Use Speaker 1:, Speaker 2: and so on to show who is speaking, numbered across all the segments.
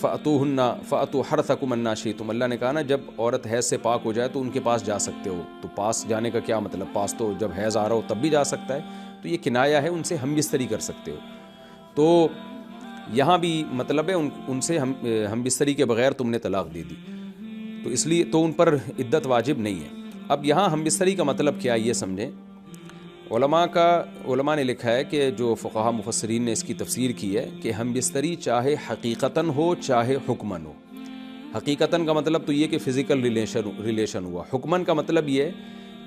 Speaker 1: فَأْتُوا حَرْثَكُمْ أَنَّا شِئْتُمْ، اللہ نے کہا نا جب عورت حیض سے پاک ہو جائے تو ان کے پاس جا سکتے ہو. تو پاس جانے کا کیا مطلب؟ پاس تو جب حیض آ رہا ہو تب بھی جا سکتا ہے. تو یہ کنایہ ہے، ان سے ہم بستری کر سکتے ہو. تو یہاں بھی مطلب ہے ان سے ہم بستری کے بغیر تم نے طلاق دے دی، تو اس لیے تو ان پر عدت واجب نہیں ہے. اب یہاں ہم بستری کا مطلب کیا ہے یہ سمجھیں. علماء نے لکھا ہے کہ جو فقہا مفسرین نے اس کی تفسیر کی ہے کہ ہم بستری چاہے حقیقتاً ہو چاہے حکماً ہو. حقیقتاً کا مطلب تو یہ کہ فزیکل ریلیشن ہوا. حکماً کا مطلب یہ ہے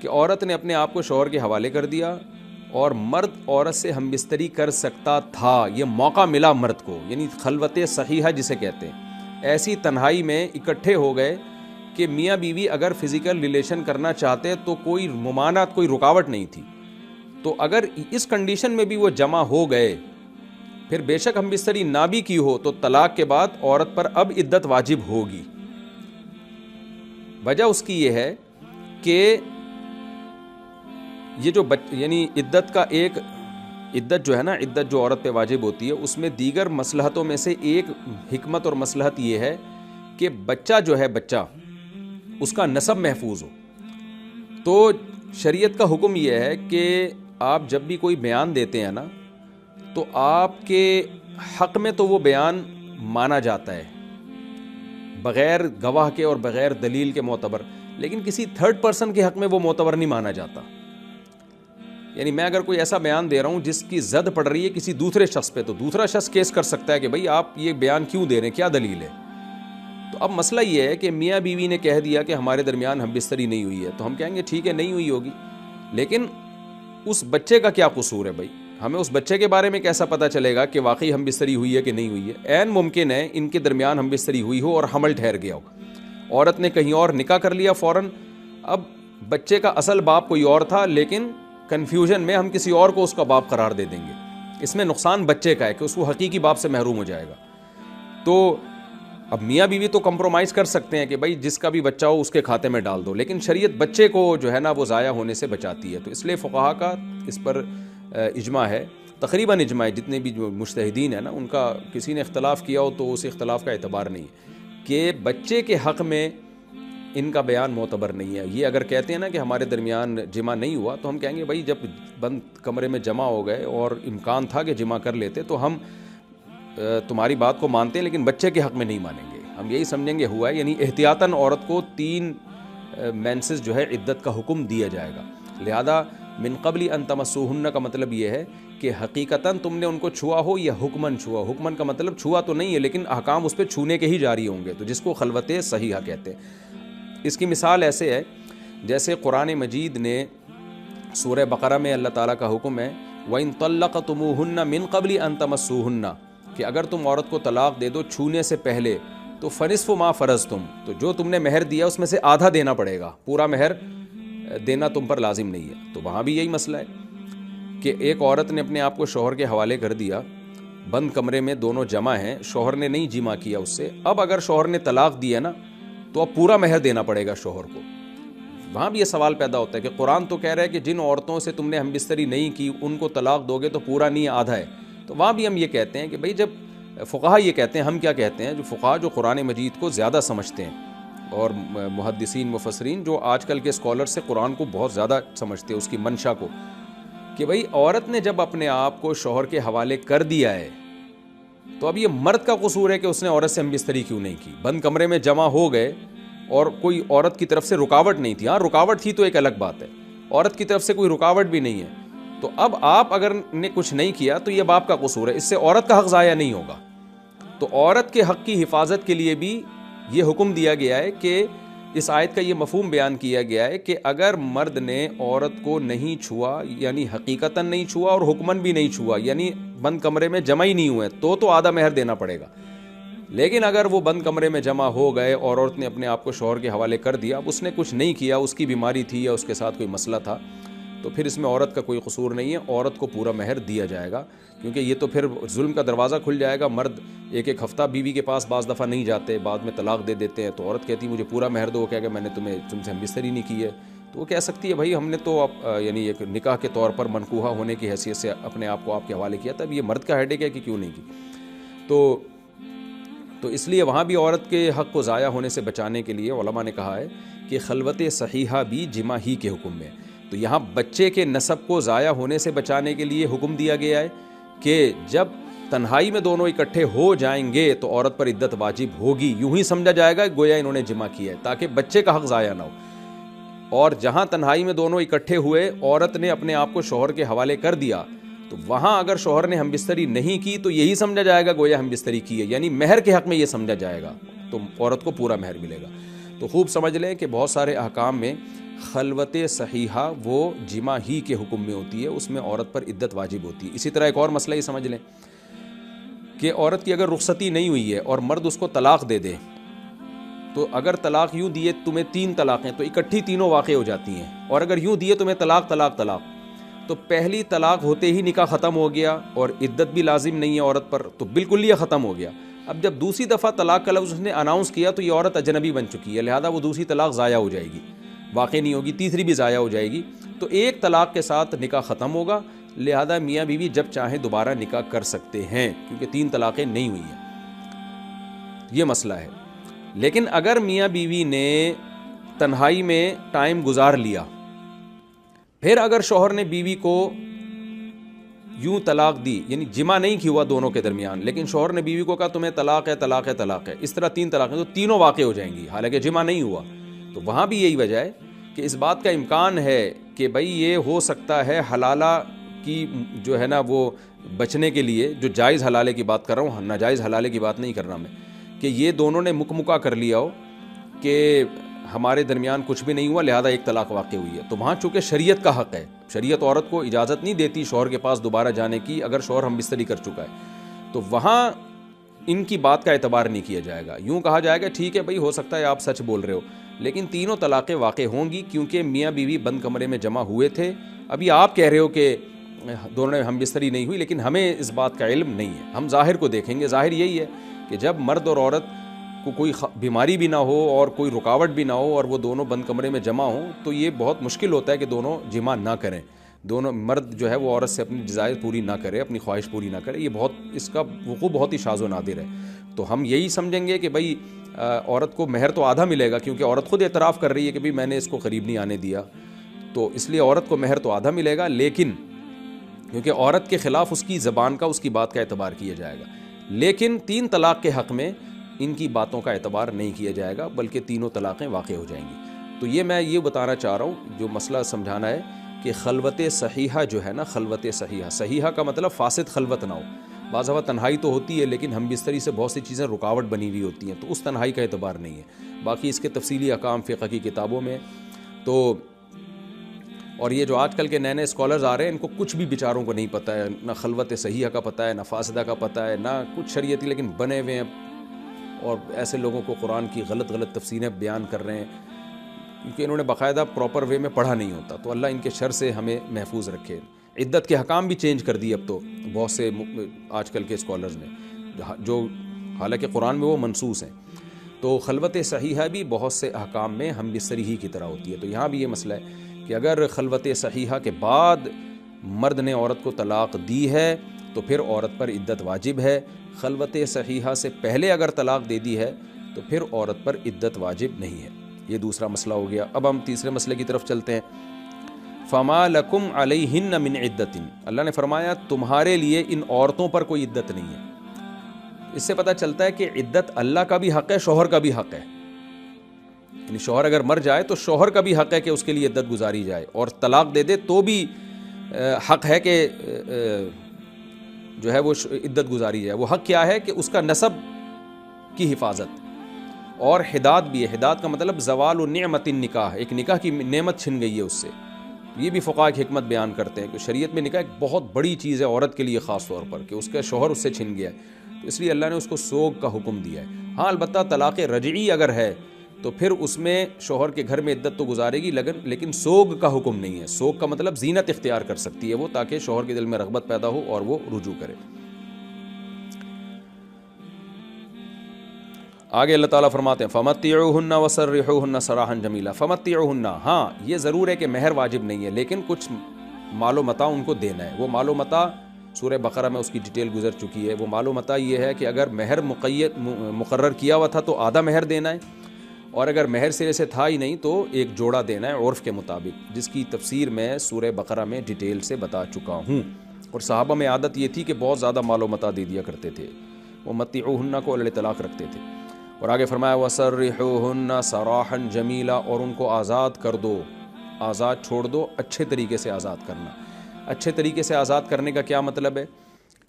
Speaker 1: کہ عورت نے اپنے آپ کو شوہر کے حوالے کر دیا اور مرد عورت سے ہم بستری کر سکتا تھا، یہ موقع ملا مرد کو، یعنی خلوت صحیحہ جسے کہتے ہیں. ایسی تنہائی میں اکٹھے ہو گئے کہ میاں بیوی اگر فزیکل ریلیشن کرنا چاہتے تو کوئی ممانعت، کوئی رکاوٹ نہیں تھی. تو اگر اس کنڈیشن میں بھی وہ جمع ہو گئے، پھر بے شک ہم بستری نہ بھی کی ہو تو طلاق کے بعد عورت پر اب عدت واجب ہوگی. وجہ اس کی یہ ہے کہ یہ جو یعنی عدت کا ایک عدت جو ہے نا، عدت جو عورت پہ واجب ہوتی ہے اس میں دیگر مصلحتوں میں سے ایک حکمت اور مصلحت یہ ہے کہ بچہ جو ہے، بچہ اس کا نسب محفوظ ہو. تو شریعت کا حکم یہ ہے کہ آپ جب بھی کوئی بیان دیتے ہیں نا تو آپ کے حق میں تو وہ بیان مانا جاتا ہے بغیر گواہ کے اور بغیر دلیل کے معتبر، لیکن کسی تھرڈ پرسن کے حق میں وہ معتبر نہیں مانا جاتا. یعنی میں اگر کوئی ایسا بیان دے رہا ہوں جس کی زد پڑ رہی ہے کسی دوسرے شخص پہ، تو دوسرا شخص کیس کر سکتا ہے کہ بھئی آپ یہ بیان کیوں دے رہے ہیں، کیا دلیل ہے. تو اب مسئلہ یہ ہے کہ میاں بیوی نے کہہ دیا کہ ہمارے درمیان ہم بستری نہیں ہوئی ہے، تو ہم کہیں گے ٹھیک ہے نہیں ہوئی ہوگی، لیکن اس بچے کا کیا قصور ہے بھائی؟ ہمیں اس بچے کے بارے میں کیسا پتہ چلے گا کہ واقعی ہم بستری ہوئی ہے کہ نہیں ہوئی ہے؟ عین ممکن ہے ان کے درمیان ہم بستری ہوئی ہو اور حمل ٹھہر گیا ہو، عورت نے کہیں اور نکاح کر لیا فوراً. اب بچے کا اصل باپ کوئی اور تھا، لیکن کنفیوژن میں ہم کسی اور کو اس کا باپ قرار دے دیں گے. اس میں نقصان بچے کا ہے کہ اس کو حقیقی باپ سے محروم ہو جائے گا. تو اب میاں بیوی تو کمپرومائز کر سکتے ہیں کہ بھائی جس کا بھی بچہ ہو اس کے کھاتے میں ڈال دو، لیکن شریعت بچے کو جو ہے نا وہ ضائع ہونے سے بچاتی ہے. تو اس لیے فقہا کا اس پر اجماع ہے، تقریباً اجماع ہے. جتنے بھی جو مجتہدین ہیں نا ان کا کسی نے اختلاف کیا ہو تو اس اختلاف کا اعتبار نہیں ہے کہ بچے کے حق میں ان کا بیان معتبر نہیں ہے. یہ اگر کہتے ہیں نا کہ ہمارے درمیان جمع نہیں ہوا تو ہم کہیں گے بھائی جب بند کمرے میں جمع ہو گئے اور امکان تھا کہ جمع کر لیتے تو ہم تمہاری بات کو مانتے ہیں، لیکن بچے کے حق میں نہیں مانیں گے. ہم یہی سمجھیں گے ہوا ہے، یعنی احتیاطاً عورت کو 3 مینسز جو ہے عدت کا حکم دیا جائے گا. لہذا من قبل ان تمسوہن کا مطلب یہ ہے کہ حقیقتاً تم نے ان کو چھوا ہو یا حکماً چھوا. حکماً کا مطلب چھوا تو نہیں ہے لیکن احکام اس پہ چھونے کے ہی جاری ہوں گے، تو جس کو خلوت صحیحہ کہتے ہیں. اس کی مثال ایسے ہے جیسے قرآن مجید نے سورہ بقرہ میں اللہ تعالیٰ کا حکم ہے وَإِن طَلَّقْتُمُوهُنَّ مِن قَبْلِ أَن تَمَسُّوهُنَّ، کہ اگر تم عورت کو طلاق دے دو چھونے سے پہلے تو فَنِصْفُ مَا فَرَضْتُمْ، تو جو تم نے مہر دیا اس میں سے آدھا دینا پڑے گا، پورا مہر دینا تم پر لازم نہیں ہے. تو وہاں بھی یہی مسئلہ ہے کہ ایک عورت نے اپنے آپ کو شوہر کے حوالے کر دیا، بند کمرے میں دونوں جمع ہیں، شوہر نے نہیں جمع کیا اس سے. اب اگر شوہر نے طلاق دیا نا تو اب پورا مہر دینا پڑے گا شوہر کو. وہاں بھی یہ سوال پیدا ہوتا ہے کہ قرآن تو کہہ رہا ہے کہ جن عورتوں سے تم نے ہم بستری نہیں کی ان کو طلاق دو گے تو پورا نہیں آدھا ہے. تو وہاں بھی ہم یہ کہتے ہیں کہ بھئی جب فقہا یہ کہتے ہیں، ہم کیا کہتے ہیں، جو فقہا جو قرآن مجید کو زیادہ سمجھتے ہیں اور محدثین مفسرین جو آج کل کے اسکالر سے قرآن کو بہت زیادہ سمجھتے ہیں اس کی منشا کو، کہ بھئی عورت نے جب اپنے آپ کو شوہر کے حوالے کر دیا ہے تو اب یہ مرد کا قصور ہے کہ اس نے عورت سے ہم بستری کیوں نہیں کی. بند کمرے میں جمع ہو گئے اور کوئی عورت کی طرف سے رکاوٹ نہیں تھی. ہاں رکاوٹ تھی تو ایک الگ بات ہے، عورت کی طرف سے کوئی رکاوٹ بھی نہیں ہے. تو اب آپ اگر نے کچھ نہیں کیا تو یہ باپ کا قصور ہے، اس سے عورت کا حق ضائع نہیں ہوگا. تو عورت کے حق کی حفاظت کے لیے بھی یہ حکم دیا گیا ہے کہ اس آیت کا یہ مفہوم بیان کیا گیا ہے کہ اگر مرد نے عورت کو نہیں چھوا، یعنی حقیقتاً نہیں چھوا اور حکماً بھی نہیں چھوا، یعنی بند کمرے میں جمع ہی نہیں ہوئے، تو آدھا مہر دینا پڑے گا. لیکن اگر وہ بند کمرے میں جمع ہو گئے اور عورت نے اپنے آپ کو شوہر کے حوالے کر دیا، اب اس نے کچھ نہیں کیا، اس کی بیماری تھی یا اس کے ساتھ کوئی مسئلہ تھا، تو پھر اس میں عورت کا کوئی قصور نہیں ہے، عورت کو پورا مہر دیا جائے گا. کیونکہ یہ تو پھر ظلم کا دروازہ کھل جائے گا. مرد ایک ہفتہ بیوی کے پاس بعض دفعہ نہیں جاتے، بعد میں طلاق دے دیتے ہیں، تو عورت کہتی ہے مجھے پورا مہر دو. وہ کہے گا میں نے تم سے ہم بستری نہیں کی ہے، تو وہ کہہ سکتی ہے بھائی ہم نے تو یعنی ایک نکاح کے طور پر منقوحہ ہونے کی حیثیت سے اپنے آپ کو آپ کے حوالے کیا تھا، اب یہ مرد کا ہیڈیک ہے کہ کیوں نہیں کی. تو تو اس لیے وہاں بھی عورت کے حق کو ضائع ہونے سے بچانے کے لیے علماء نے کہا ہے کہ خلوت صحیحہ بھی جمع ہی کے حکم میں. تو یہاں بچے کے نسب کو ضائع ہونے سے بچانے کے لیے حکم دیا گیا ہے کہ جب تنہائی میں دونوں اکٹھے ہو جائیں گے تو عورت پر عدت واجب ہوگی. یوں ہی سمجھا جائے گا گویا انہوں نے جمع کیا ہے تاکہ بچے کا حق ضائع نہ ہو. اور جہاں تنہائی میں دونوں اکٹھے ہوئے, عورت نے اپنے آپ کو شوہر کے حوالے کر دیا, تو وہاں اگر شوہر نے ہم بستری نہیں کی تو یہی سمجھا جائے گا گویا ہم بستری کی ہے, یعنی مہر کے حق میں یہ سمجھا جائے گا, تو عورت کو پورا مہر ملے گا. تو خوب سمجھ لیں کہ بہت سارے احکام میں خلوت صحیحہ وہ جمع ہی کے حکم میں ہوتی ہے, اس میں عورت پر عدت واجب ہوتی ہے. اسی طرح ایک اور مسئلہ یہ سمجھ لیں کہ عورت کی اگر رخصتی نہیں ہوئی ہے اور مرد اس کو طلاق دے دے, تو اگر طلاق یوں دیے تمہیں 3 طلاقیں تو اکٹھی تینوں واقع ہو جاتی ہیں, اور اگر یوں دیے تمہیں طلاق طلاق طلاق, تو پہلی طلاق ہوتے ہی نکاح ختم ہو گیا اور عدت بھی لازم نہیں ہے عورت پر, تو بالکل یہ ختم ہو گیا. اب جب دوسری دفعہ طلاق کا لفظ اس نے اناؤنس کیا تو یہ عورت اجنبی بن چکی ہے, لہذا وہ دوسری طلاق ضائع ہو جائے گی, واقع نہیں ہوگی, تیسری بھی ضائع ہو جائے گی. تو ایک طلاق کے ساتھ نکاح ختم ہوگا, لہذا میاں بیوی جب چاہیں دوبارہ نکاح کر سکتے ہیں کیونکہ 3 طلاقیں نہیں ہوئی ہیں. یہ مسئلہ ہے. لیکن اگر میاں بیوی نے تنہائی میں ٹائم گزار لیا, پھر اگر شوہر نے بیوی کو یوں طلاق دی, یعنی جمع نہیں کی ہوا دونوں کے درمیان, لیکن شوہر نے بیوی کو کہا تمہیں طلاق ہے طلاق ہے طلاق ہے, اس طرح 3 طلاقیں, تو تینوں واقع ہو جائیں گی حالانکہ جمع نہیں ہوا. تو وہاں بھی یہی وجہ ہے کہ اس بات کا امکان ہے کہ بھئی یہ ہو سکتا ہے حلالہ کی جو ہے نا وہ بچنے کے لیے, جو جائز حلالے کی بات کر رہا ہوں, ناجائز حلالے کی بات نہیں کر رہا میں, کہ یہ دونوں نے مکمکا کر لیا ہو کہ ہمارے درمیان کچھ بھی نہیں ہوا لہذا ایک طلاق واقع ہوئی ہے. تو وہاں چونکہ شریعت کا حق ہے, شریعت عورت کو اجازت نہیں دیتی شوہر کے پاس دوبارہ جانے کی اگر شوہر ہم بستری کر چکا ہے, تو وہاں ان کی بات کا اعتبار نہیں کیا جائے گا. یوں کہا جائے گا ٹھیک ہے بھائی ہو سکتا ہے آپ سچ بول رہے ہو, لیکن تینوں طلاقیں واقع ہوں گی کیونکہ میاں بیوی بند کمرے میں جمع ہوئے تھے. ابھی آپ کہہ رہے ہو کہ دونوں نے ہم بستری نہیں ہوئی, لیکن ہمیں اس بات کا علم نہیں ہے, ہم ظاہر کو دیکھیں گے. ظاہر یہی ہے کہ جب مرد اور عورت کو کوئی بیماری بھی نہ ہو اور کوئی رکاوٹ بھی نہ ہو اور وہ دونوں بند کمرے میں جمع ہوں, تو یہ بہت مشکل ہوتا ہے کہ دونوں جمع نہ کریں, دونوں مرد جو ہے وہ عورت سے اپنی ڈیزائر پوری نہ کرے, اپنی خواہش پوری نہ کرے. یہ بہت, اس کا وقوع بہت ہی شاذ و نادر ہے. تو ہم یہی سمجھیں گے کہ بھئی عورت کو مہر تو آدھا ملے گا, کیونکہ عورت خود اعتراف کر رہی ہے کہ بھئی میں نے اس کو قریب نہیں آنے دیا, تو اس لیے عورت کو مہر تو آدھا ملے گا, لیکن کیونکہ عورت کے خلاف اس کی زبان کا, اس کی بات کا اعتبار کیا جائے گا. لیکن 3 طلاق کے حق میں ان کی باتوں کا اعتبار نہیں کیا جائے گا, بلکہ تینوں طلاقیں واقع ہو جائیں گی. تو یہ میں یہ بتانا چاہ رہا ہوں, جو مسئلہ سمجھانا ہے کہ خلوت صحیحہ جو ہے نا, خلوت صحیحہ, صحیحہ کا مطلب فاسد خلوت نہ ہو. بعض دفعہ تنہائی تو ہوتی ہے لیکن ہم بستری سے بہت سی چیزیں رکاوٹ بنی ہوئی ہوتی ہیں, تو اس تنہائی کا اعتبار نہیں ہے. باقی اس کے تفصیلی احکام فقہ کی کتابوں میں. تو اور یہ جو آج کل کے نئے نئے اسکالرز آ رہے ہیں, ان کو کچھ بھی بیچاروں کو نہیں پتہ ہے, نہ خلوت صحیحہ کا پتہ ہے, نہ فاسدہ کا پتہ ہے, نہ کچھ شریعتی, لیکن بنے ہوئے ہیں اور ایسے لوگوں کو قرآن کی غلط تفسیریں بیان کر رہے ہیں کیونکہ انہوں نے باقاعدہ پراپر وے میں پڑھا نہیں ہوتا. تو اللہ ان کے شر سے ہمیں محفوظ رکھے. عدت کے حکام بھی چینج کر دیے اب تو بہت سے آج کل کے اسکالرز نے, جو حالانکہ قرآن میں وہ منصوص ہیں. تو خلوت صحیحہ بھی بہت سے احکام میں ہم بستری ہی کی طرح ہوتی ہے. تو یہاں بھی یہ مسئلہ ہے کہ اگر خلوت صحیحہ کے بعد مرد نے عورت کو طلاق دی ہے تو پھر عورت پر عدت واجب ہے. خلوت صحیحہ سے پہلے اگر طلاق دے دی ہے تو پھر عورت پر عدت واجب نہیں ہے. یہ دوسرا مسئلہ ہو گیا. اب ہم تیسرے مسئلے کی طرف چلتے ہیں. فما لکم علیہن من عدت, اللہ نے فرمایا تمہارے لیے ان عورتوں پر کوئی عدت نہیں ہے. اس سے پتہ چلتا ہے کہ عدت اللہ کا بھی حق ہے, شوہر کا بھی حق ہے. یعنی شوہر اگر مر جائے تو شوہر کا بھی حق ہے کہ اس کے لیے عدت گزاری جائے, اور طلاق دے دے تو بھی حق ہے کہ جو ہے وہ عدت گزاری جائے. وہ حق کیا ہے کہ اس کا نسب کی حفاظت, اور حداد بھی ہے. حداد کا مطلب زوال نعمت النکاح, ایک نکاح کی نعمت چھن گئی ہے اس سے. یہ بھی فقہاء کی حکمت بیان کرتے ہیں کہ شریعت میں نکاح ایک بہت بڑی چیز ہے عورت کے لیے, خاص طور پر کہ اس کا شوہر اس سے چھن گیا ہے, تو اس لیے اللہ نے اس کو سوگ کا حکم دیا ہے. ہاں البتہ طلاق رجعی اگر ہے تو پھر اس میں شوہر کے گھر میں عدت تو گزارے گی, لیکن سوگ کا حکم نہیں ہے. سوگ کا مطلب زینت اختیار کر سکتی ہے وہ, تاکہ شوہر کے دل میں رغبت پیدا ہو اور وہ رجوع کرے. آگے اللہ تعالیٰ فرماتے ہیں فمتعوہن وسرحوہن سراحا جمیلا. فمتعوہن, ہاں یہ ضرور ہے کہ مہر واجب نہیں ہے, لیکن کچھ مال و متاع ان کو دینا ہے. وہ مال و متاع سورہ بقرہ میں اس کی ڈیٹیل گزر چکی ہے. وہ معلوم متع یہ ہے کہ اگر مہر مقرر کیا ہوا تھا تو آدھا مہر دینا ہے, اور اگر مہر سرے سے تھا ہی نہیں تو ایک جوڑا دینا ہے عرف کے مطابق, جس کی تفسیر میں سورہ بقرہ میں ڈیٹیل سے بتا چکا ہوں. اور صحابہ میں عادت یہ تھی کہ بہت زیادہ مال و متاع دے دیا کرتے تھے, وہ متعوہن کو علی طلاق رکھتے تھے. اور آگے فرمایا وَسَرِّحُوهُنَّ سَرَاحًا جَمِيلًا, اور ان کو آزاد کر دو, آزاد چھوڑ دو, اچھے طریقے سے آزاد کرنا. اچھے طریقے سے آزاد کرنے کا کیا مطلب ہے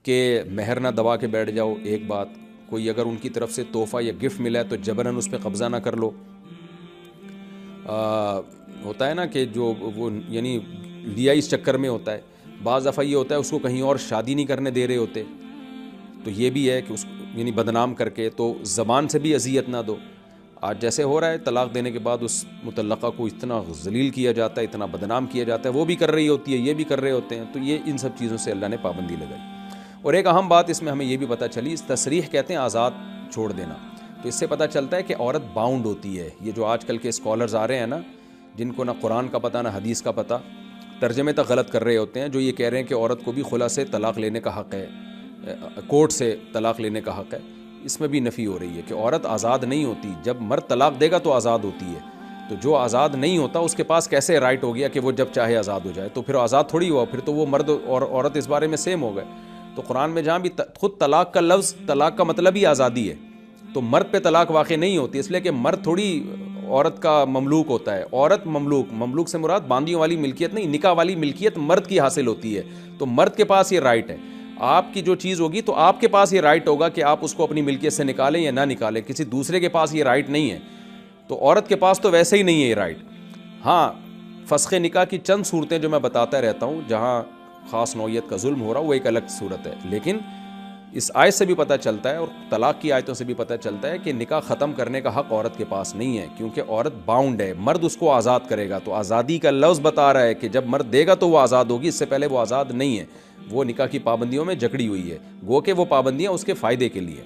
Speaker 1: کہ مہر نہ دبا کے بیٹھ جاؤ. ایک بات, کوئی اگر ان کی طرف سے تحفہ یا گفٹ ملا ہے تو جبراً اس پہ قبضہ نہ کر لو. ہوتا ہے نا کہ جو وہ یعنی لیا اس چکر میں ہوتا ہے. بعض دفعہ یہ ہوتا ہے اس کو کہیں اور شادی نہیں کرنے دے رہے ہوتے, تو یہ بھی ہے کہ اس یعنی بدنام کر کے, تو زبان سے بھی اذیت نہ دو. آج جیسے ہو رہا ہے طلاق دینے کے بعد اس مطلقہ کو اتنا ذلیل کیا جاتا ہے, اتنا بدنام کیا جاتا ہے, وہ بھی کر رہی ہوتی ہے, یہ بھی کر رہے ہوتے ہیں. تو یہ ان سب چیزوں سے اللہ نے پابندی لگائی. اور ایک اہم بات اس میں ہمیں یہ بھی پتہ چلی, اس تصریح کہتے ہیں آزاد چھوڑ دینا, تو اس سے پتہ چلتا ہے کہ عورت باؤنڈ ہوتی ہے. یہ جو آج کل کے اسکالرز آ رہے ہیں نا, جن کو نہ قرآن کا پتہ نہ حدیث کا پتہ, ترجمے تک غلط کر رہے ہوتے ہیں, جو یہ کہہ رہے ہیں کہ عورت کو بھی خلا سے طلاق لینے کا حق ہے, کورٹ سے طلاق لینے کا حق ہے. اس میں بھی نفی ہو رہی ہے کہ عورت آزاد نہیں ہوتی. جب مرد طلاق دے گا تو آزاد ہوتی ہے, تو جو آزاد نہیں ہوتا اس کے پاس کیسے رائٹ ہو گیا کہ وہ جب چاہے آزاد ہو جائے؟ تو پھر آزاد تھوڑی ہوا, پھر تو وہ مرد اور عورت اس بارے میں سیم ہو گئے. تو قرآن میں جہاں بھی خود طلاق کا لفظ, طلاق کا مطلب ہی آزادی ہے, تو مرد پہ طلاق واقع نہیں ہوتی, اس لیے کہ مرد تھوڑی عورت کا مملوک ہوتا ہے. عورت مملوک سے مراد باندیوں والی ملکیت نہیں, نکاح والی ملکیت مرد کی حاصل ہوتی ہے. تو مرد کے پاس یہ رائٹ ہے. آپ کی جو چیز ہوگی تو آپ کے پاس یہ رائٹ ہوگا کہ آپ اس کو اپنی ملکیت سے نکالیں یا نہ نکالیں, کسی دوسرے کے پاس یہ رائٹ نہیں ہے. تو عورت کے پاس تو ویسے ہی نہیں ہے یہ رائٹ. ہاں, فسخ نکاح کی چند صورتیں جو میں بتاتا رہتا ہوں جہاں خاص نوعیت کا ظلم ہو رہا, وہ ایک الگ صورت ہے. لیکن اس آیت سے بھی پتہ چلتا ہے اور طلاق کی آیتوں سے بھی پتہ چلتا ہے کہ نکاح ختم کرنے کا حق عورت کے پاس نہیں ہے, کیونکہ عورت باؤنڈ ہے, مرد اس کو آزاد کرے گا. تو آزادی کا لفظ بتا رہا ہے کہ جب مرد دے گا تو وہ آزاد ہوگی, اس سے پہلے وہ آزاد نہیں ہے, وہ نکاح کی پابندیوں میں جکڑی ہوئی ہے, گو کہ وہ پابندیاں اس کے فائدے کے لیے.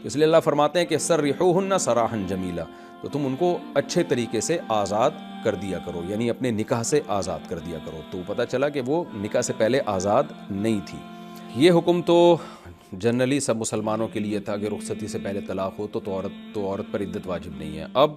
Speaker 1: اس لیے اللہ فرماتے ہیں کہ سرحوہن سراحا جمیلا, تو تم ان کو اچھے طریقے سے آزاد کر دیا کرو, یعنی اپنے نکاح سے آزاد کر دیا کرو. تو پتہ چلا کہ وہ نکاح سے پہلے آزاد نہیں تھی. یہ حکم تو جنرلی سب مسلمانوں کے لیے تھا کہ رخصتی سے پہلے طلاق ہو تو عورت پر عدت واجب نہیں ہے. اب